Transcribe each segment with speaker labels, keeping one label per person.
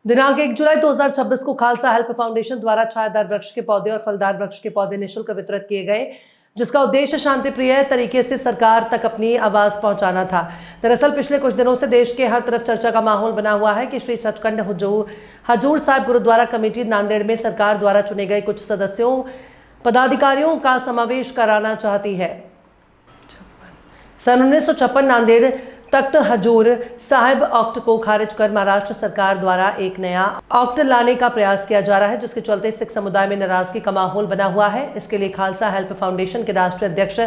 Speaker 1: दिनांक 1 जुलाई 2026 को Khalsa help foundation द्वारा छायादार वृक्ष के पौधे और फलदार वृक्ष के पौधे निःशुल्क वितरित किए गए, जिसका उद्देश्य शांतिप्रिय तरीके से सरकार तक अपनी आवाज पहुंचाना था। दरअसल पिछले कुछ दिनों से देश के हर तरफ चर्चा का माहौल बना हुआ है कि श्री सचखंड हजूर साहिब गुरुद्वारा कमेटी नांदेड़ में सरकार द्वारा चुने गए कुछ सदस्यों पदाधिकारियों का समावेश कराना चाहती है। सन 1956 नांदेड़ तख्त हजूर साहिब एक्ट को खारिज कर महाराष्ट्र सरकार द्वारा एक नया एक्ट लाने का प्रयास किया जा रहा है, जिसके चलते सिख समुदाय में नाराजगी का माहौल बना हुआ है। इसके लिए खालसा हेल्प फाउंडेशन के राष्ट्रीय अध्यक्ष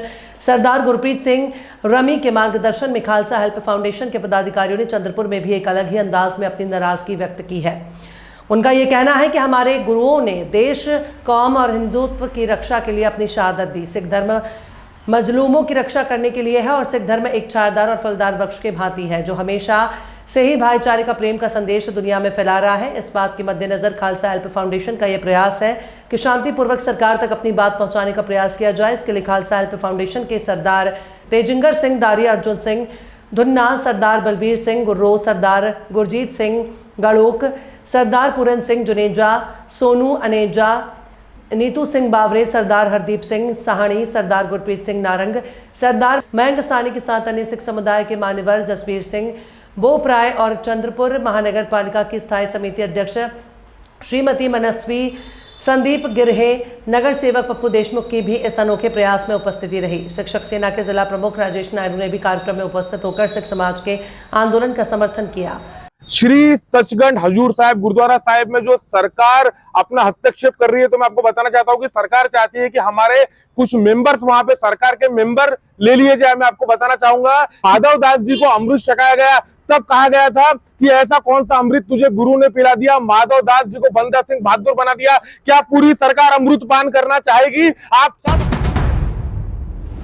Speaker 1: सरदार गुरप्रीत सिंह रमी के मार्गदर्शन में खालसा हेल्प फाउंडेशन के पदाधिकारियों ने चंद्रपुर में भी एक अलग ही अंदाज में अपनी नाराजगी व्यक्त की है। उनका ये कहना है कि हमारे गुरुओं ने देश, कौम और हिंदुत्व की रक्षा के लिए अपनी शहादत दी। सिख धर्म मजलूमों की रक्षा करने के लिए है और सिख धर्म एक छायादार और फलदार वृक्ष के भांति है, जो हमेशा से ही भाईचारे का प्रेम का संदेश दुनिया में फैला रहा है। इस बात के मद्देनजर खालसा हेल्प फाउंडेशन का यह प्रयास है कि शांतिपूर्वक सरकार तक अपनी बात पहुंचाने का प्रयास किया जाए। इसके लिए खालसा हेल्प फाउंडेशन के सरदार तेजिंगर सिंह दारी, अर्जुन सिंह धुन्ना, सरदार बलबीर सिंह गुर्रो, सरदार गुरजीत सिंह गड़ोक, सरदार पूरन सिंह जुनेजा, सोनू अनेजा, नीतू सिंह बावरे, सरदार हरदीप सिंह साहनी, सरदार गुरप्रीत सिंह नारंग, सरदार मयंक सानी के साथ अन्य सिख समुदाय के मान्यवर जसवीर सिंह बोपराय और चंद्रपुर महानगर पालिका की स्थायी समिति अध्यक्ष श्रीमती मनस्वी संदीप गिरहे, नगर सेवक पप्पू देशमुख की भी इस अनोखे प्रयास में उपस्थिति रही। शिक्षक सेना के जिला प्रमुख राजेश नायडू ने भी कार्यक्रम में उपस्थित होकर सिख समाज के आंदोलन का समर्थन किया।
Speaker 2: श्री सचखंड हजूर साहिब गुरुद्वारा साहिब में जो सरकार अपना हस्तक्षेप कर रही है, तो मैं आपको बताना चाहता हूं कि सरकार चाहती है कि हमारे कुछ मेंबर्स वहां पे सरकार के मेंबर ले लिए जाए। मैं आपको बताना चाहूंगा, माधव दास जी को अमृत छकाया गया, तब कहा गया था कि ऐसा कौन सा अमृत तुझे गुरु ने पिला दिया, माधव दास जी को बंदा सिंह बहादुर बना दिया। क्या पूरी सरकार अमृत पान करना चाहेगी? आप सब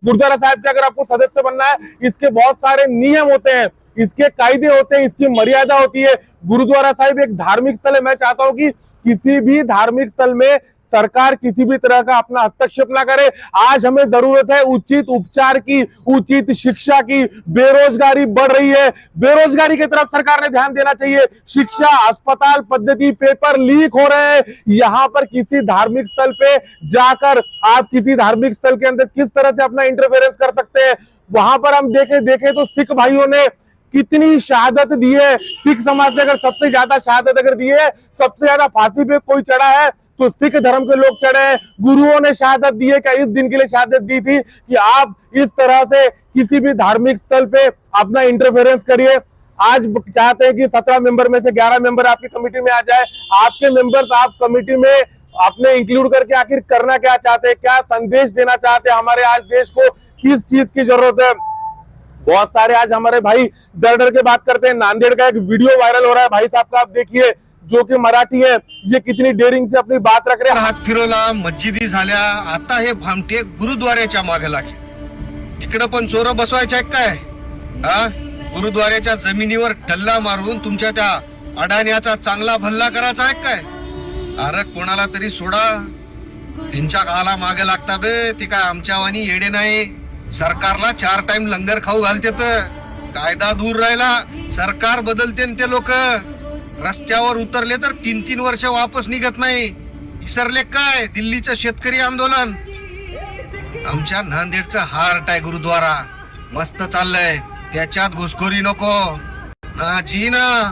Speaker 2: गुरुद्वारा साहिब के अगर आपको सदस्य बनना है, इसके बहुत सारे नियम होते हैं, इसके कायदे होते हैं, इसकी मर्यादा होती है। गुरुद्वारा साहिब एक धार्मिक स्थल है। मैं चाहता हूं कि किसी भी धार्मिक स्थल में सरकार किसी भी तरह का अपना हस्तक्षेप ना करे। आज हमें जरूरत है उचित उपचार की, उचित शिक्षा की। बेरोजगारी बढ़ रही है, बेरोजगारी की तरफ सरकार ने ध्यान देना चाहिए। शिक्षा, अस्पताल पद्धति, पेपर लीक हो रहे हैं। यहाँ पर किसी धार्मिक स्थल पे जाकर आप किसी धार्मिक स्थल के अंदर किस तरह से अपना इंटरफेरेंस कर सकते हैं? वहां पर हम देखे तो सिख भाइयों ने कितनी शहादत दी है। सिख समाज से अगर सबसे ज्यादा शहादत अगर दी है, सबसे ज्यादा फांसी पे कोई चढ़ा है तो सिख धर्म के लोग चढ़े हैं। गुरुओं ने शहादत दी है। क्या इस दिन के लिए शहादत दी थी कि आप इस तरह से किसी भी धार्मिक स्थल पे अपना इंटरफेरेंस करिए? आज चाहते हैं कि 17 मेंबर में से 11 मेंबर आपकी कमेटी में आ जाए। आपके मेंबर्स आप कमेटी में अपने इंक्लूड करके आखिर करना क्या चाहते हैं, क्या संदेश देना चाहते हैं? हमारे आज देश को किस चीज की जरूरत है? बहुत सारे आज हमारे भाई डर डर के बात करते हैं। नांदेड़ का एक वीडियो वायरल हो रहा है भाई साहब का, आप देखिए, जो कि मराठी है, ये कितनी डेअरिंग से अपनी बात रख रहे हैं।
Speaker 3: हात फिरवला, मस्जिदी झाल्या, आता हे भामटे गुरुद्वाऱ्याच्या मागे लागले। तिकडे पण चोर बसवायचे काय? गुरुद्वाऱ्याच्या जमिनीवर टल्ला मारून तुमच्या त्या अडाण्याचा चांगला भल्ला करायचा आहे काय? अरे कोणाला तरी सोडा, त्यांच्या गाला मागे लागता बे, ते काय आमच्या वाणी येडे नाही। सरकारला 4 टाइम लंगर खाऊ घालते, तर कायदा दूर राहिला, सरकार बदलते ते लोक रस्त्यावर उतरले तर 3-3 वर्ष वापस निघत नाही। विसरले काय दिल्लीचं शेतकरी आंदोलन? आमच्या नांदेडचं हार्ट आहे गुरुद्वारा, मस्त चाललंय, त्याच्यात घुसखोरी नको ना जी ना,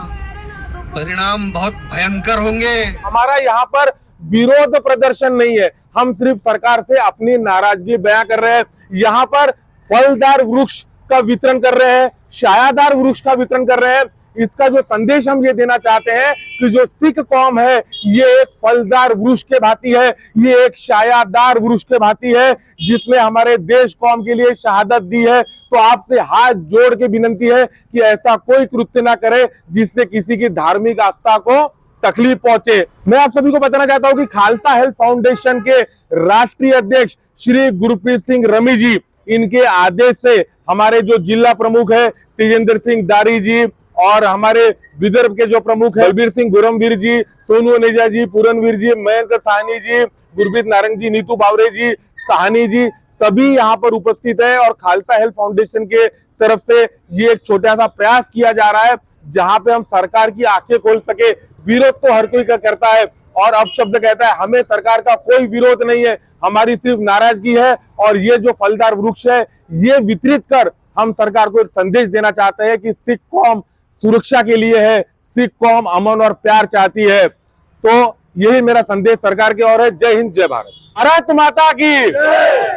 Speaker 3: परिणाम बहुत भयंकर होंगे।
Speaker 2: हमारा यहाँ पर विरोध प्रदर्शन नहीं है, हम सिर्फ सरकार से अपनी नाराजगी बयां कर रहे हैं। यहाँ पर फलदार वृक्ष का वितरण कर रहे हैं, छायादार वृक्ष का वितरण कर रहे हैं। इसका जो संदेश हम ये देना चाहते हैं कि जो सिख कौम है, ये एक फलदार वृक्ष के भांति है, ये एक छायादार वृक्ष के भांति है, जिसने हमारे देश कौम के लिए शहादत दी है। तो आपसे हाथ जोड़ के विनती है कि ऐसा कोई कृत्य ना करे जिससे किसी की धार्मिक आस्था को तकलीफ पहुंचे। मैं आप सभी को बताना चाहता हूं कि खालसा हेल्थ फाउंडेशन के राष्ट्रीय अध्यक्ष श्री गुरप्रीत सिंह रमी जी, इनके आदेश से हमारे जो जिला प्रमुख है तेजेंद्र सिंह दारी जी, और हमारे विदर्भ के जो प्रमुख है बलबीर सिंह गुरमवीर जी, सोनू अनेजा जी, पूरनवीर जी, मयंक साहनी जी, गुरप्रीत नारंग जी, नीतू बावरे जी, साहनी जी, सभी यहाँ पर उपस्थित है। और खालसा हेल्थ फाउंडेशन के तरफ से ये एक छोटा सा प्रयास किया जा रहा है, जहां पे हम सरकार की आंखें खोल सके। विरोध तो हर कोई का करता है और अब शब्द कहता है हमें सरकार का कोई विरोध नहीं है, हमारी सिर्फ नाराजगी है। और ये जो फलदार वृक्ष है ये वितरित कर हम सरकार को एक संदेश देना चाहते हैं कि सिख कौम सुरक्षा के लिए है, सिख कौम अमन और प्यार चाहती है। तो यही मेरा संदेश सरकार की ओर है। जय हिंद, जय भारत, भारत माता की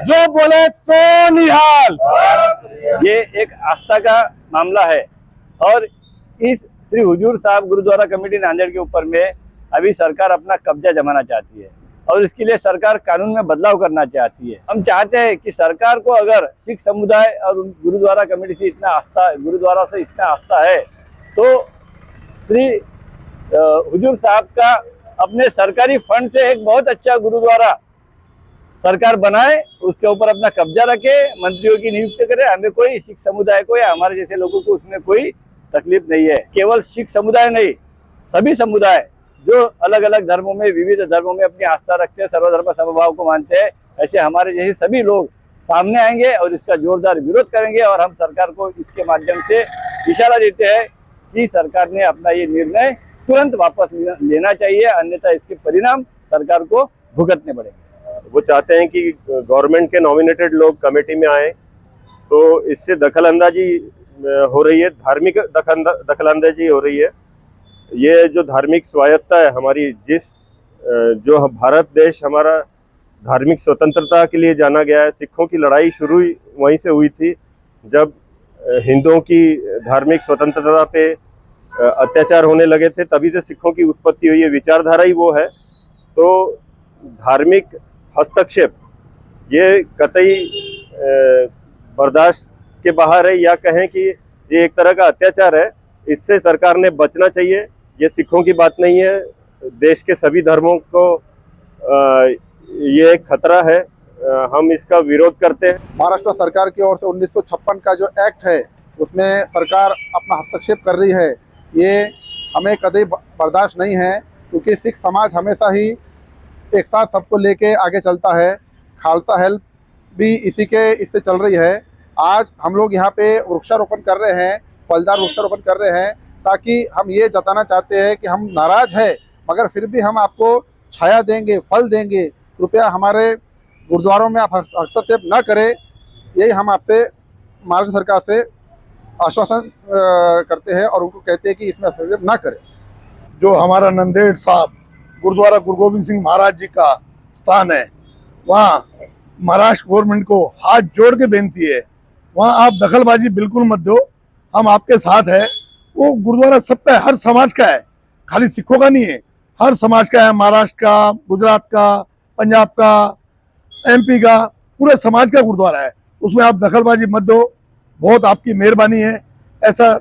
Speaker 2: जो बोले सो निहाल।
Speaker 4: ये एक आस्था का मामला है और इस श्री हुजूर साहब गुरुद्वारा कमेटी नांदेड़ के ऊपर में अभी सरकार अपना कब्जा जमाना चाहती है और इसके लिए सरकार कानून में बदलाव करना चाहती है। हम चाहते हैं कि सरकार को अगर सिख समुदाय और गुरुद्वारा कमेटी से इतना आस्था, गुरुद्वारा से इतना आस्था है तो श्री हुजूर साहब का अपने सरकारी फंड से एक बहुत अच्छा गुरुद्वारा सरकार बनाए, उसके ऊपर अपना कब्जा रखे, मंत्रियों की नियुक्ति करे। हमें कोई सिख समुदाय को या हमारे जैसे लोगों को उसमें कोई तकलीफ नहीं है। केवल सिख समुदाय नहीं, सभी समुदाय जो अलग अलग धर्मों में, विविध धर्मों में अपनी आस्था रखते हैं, सर्वधर्म समभाव को मानते हैं, ऐसे हमारे जैसे सभी लोग सामने आएंगे और इसका जोरदार विरोध करेंगे और हम सरकार को इसके माध्यम से इशारा देते हैं कि सरकार ने अपना ये निर्णय तुरंत वापस लेना चाहिए, अन्यथा इसके परिणाम सरकार को भुगतने पड़ेंगे।
Speaker 5: वो चाहते हैं कि गवर्नमेंट के नॉमिनेटेड लोग कमेटी में आए, तो इससे दखलंदाजी हो रही है, धार्मिक दखलंदाजी हो रही है। ये जो धार्मिक स्वायत्ता है हमारी, जो भारत देश हमारा धार्मिक स्वतंत्रता के लिए जाना गया है, सिखों की लड़ाई शुरू वहीं से हुई थी जब हिंदुओं की धार्मिक स्वतंत्रता पे अत्याचार होने लगे थे, तभी से सिखों की उत्पत्ति हुई है। विचारधारा ही वो है। तो धार्मिक हस्तक्षेप ये कतई बर्दाश्त के बाहर है, या कहें कि ये एक तरह का अत्याचार है। इससे सरकार ने बचना चाहिए। ये सिखों की बात नहीं है, देश के सभी धर्मों को ये एक खतरा है। हम इसका विरोध करते हैं।
Speaker 6: महाराष्ट्र सरकार की ओर से 1956 का जो एक्ट है उसमें सरकार अपना हस्तक्षेप कर रही है, ये हमें कभी बर्दाश्त नहीं है, क्योंकि सिख समाज हमेशा ही एक साथ सबको लेके आगे चलता है। खालसा हेल्प भी इससे चल रही है। आज हम लोग यहाँ पे वृक्षारोपण कर रहे हैं, फलदार वृक्षारोपण कर रहे हैं, ताकि हम ये जताना चाहते हैं कि हम नाराज है मगर फिर भी हम आपको छाया देंगे, फल देंगे। कृपया हमारे गुरुद्वारों में आप हस्तक्षेप न करें, यही हम आपसे महाराष्ट्र सरकार से आश्वासन करते हैं और उनको कहते हैं कि इसमें हस्तक्षेप न करें।
Speaker 7: जो हमारा नंदेड़ साहब गुरुद्वारा गुरु गोविंद सिंह महाराज जी का स्थान है, वहाँ महाराष्ट्र गवर्नमेंट को हाथ जोड़ के बेनती है, वहाँ आप दखलबाजी बिल्कुल मत दो, हम आपके साथ है। वो गुरुद्वारा सबका है, हर समाज का है, खाली सिखों का नहीं है, हर समाज का है। महाराष्ट्र का, गुजरात का, पंजाब का, MP का, पूरे समाज का गुरुद्वारा है। उसमें आप दखलबाजी मत दो, बहुत आपकी मेहरबानी है। ऐसा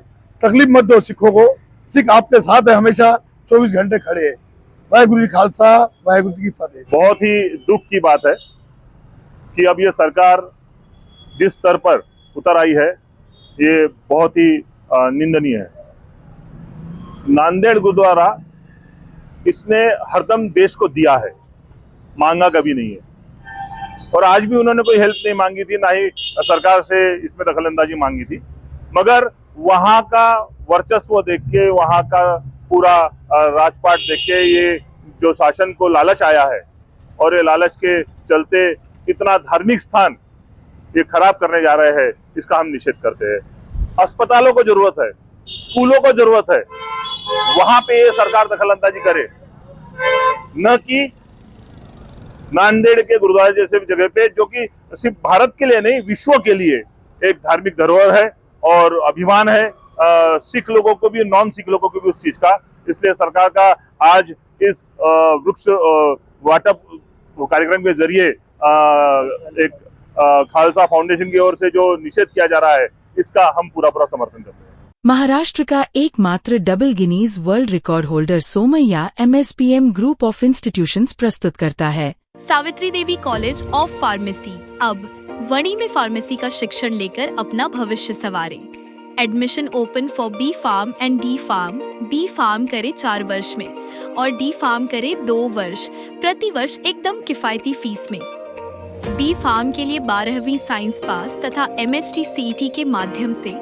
Speaker 7: तकलीफ मत दो सिखों को, सिख आपके साथ है, हमेशा 24 घंटे खड़े है। वाहेगुरु जी खालसा, वाहेगुरु जी की फतेह।
Speaker 8: बहुत ही दुख की बात है कि अब ये सरकार जिस स्तर पर उतर आई है ये बहुत ही निंदनीय है। नांदेड़ गुरुद्वारा इसने हरदम देश को दिया है, मांगा कभी नहीं है। और आज भी उन्होंने कोई हेल्प नहीं मांगी थी, ना ही सरकार से इसमें दखलंदाजी मांगी थी। मगर वहाँ का वर्चस्व देख के, वहाँ का पूरा राजपाट देख के ये जो शासन को लालच आया है और ये लालच के चलते इतना धार्मिक स्थान ये खराब करने जा रहे हैं, इसका हम निषेध करते हैं। अस्पतालों को जरूरत है, स्कूलों को जरूरत है, वहां पे ये सरकार दखलंदाजी करे, न कि नांदेड़ के गुरुद्वारे जैसे जगह पे, जो कि सिर्फ भारत के लिए नहीं विश्व के लिए एक धार्मिक धरोहर है और अभिमान है सिख लोगों को भी, नॉन सिख लोगों को भी उस चीज का। इसलिए सरकार का आज इस वृक्ष वाटप कार्यक्रम के जरिए एक खालसा फाउंडेशन की ओर से जो निषेध किया जा रहा है, इसका हम पूरा समर्थन करते हैं।
Speaker 9: महाराष्ट्र का एकमात्र double Guinness world record holder Somaiya MSPM group of institutions प्रस्तुत करता है
Speaker 10: Savitri Devi college of pharmacy. अब वणी में फार्मेसी का शिक्षण लेकर अपना भविष्य संवारें। Admission open for B.Pharm and D.Pharm। B.Pharm करे 4 वर्ष में और D.Pharm करे 2 वर्ष, प्रति वर्ष एकदम किफायती फीस में। B.Pharm के लिए 12वीं साइंस पास तथा MHT CET के माध्यम से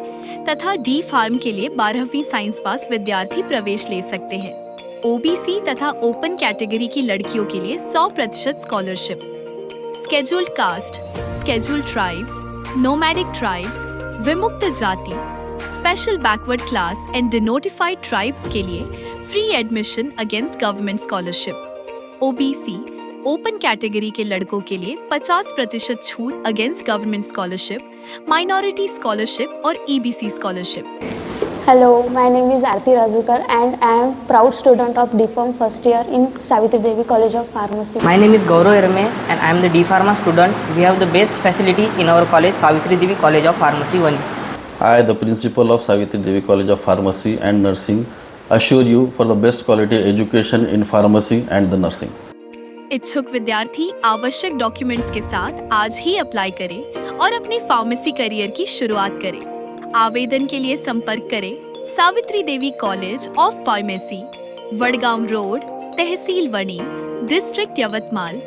Speaker 10: तथा D.Pharm के लिए 12वीं साइंस पास विद्यार्थी प्रवेश ले सकते हैं। ओबीसी तथा ओपन कैटेगरी की लड़कियों के लिए 100% scholarship, scheduled caste, scheduled tribes, nomadic tribes, विमुक्त जाति, special backward class and denotified tribes के लिए free admission against government scholarship, OBC open category के लड़कों के लिए 50% छूट against government scholarship, minority scholarship और EBC scholarship.
Speaker 11: Hello, my name is Aarti Rajukar and I am proud student of D.Pharm first year in Savitri Devi College of Pharmacy.
Speaker 12: My name is Gaurav Erme and I am the D.Pharma student. We have the best facility in our college, Savitri Devi College of Pharmacy 1.
Speaker 13: I, the principal of Savitri Devi College of Pharmacy and Nursing, assure you for the best quality education in pharmacy and the nursing.
Speaker 10: इच्छुक विद्यार्थी आवश्यक documents के साथ आज ही apply करें और अपने pharmacy career की शुरुआत करें। आवेदन के लिए संपर्क करें Savitri Devi college of pharmacy, Wadgaon road, तहसील वणी, डिस्ट्रिक्ट यवतमाल,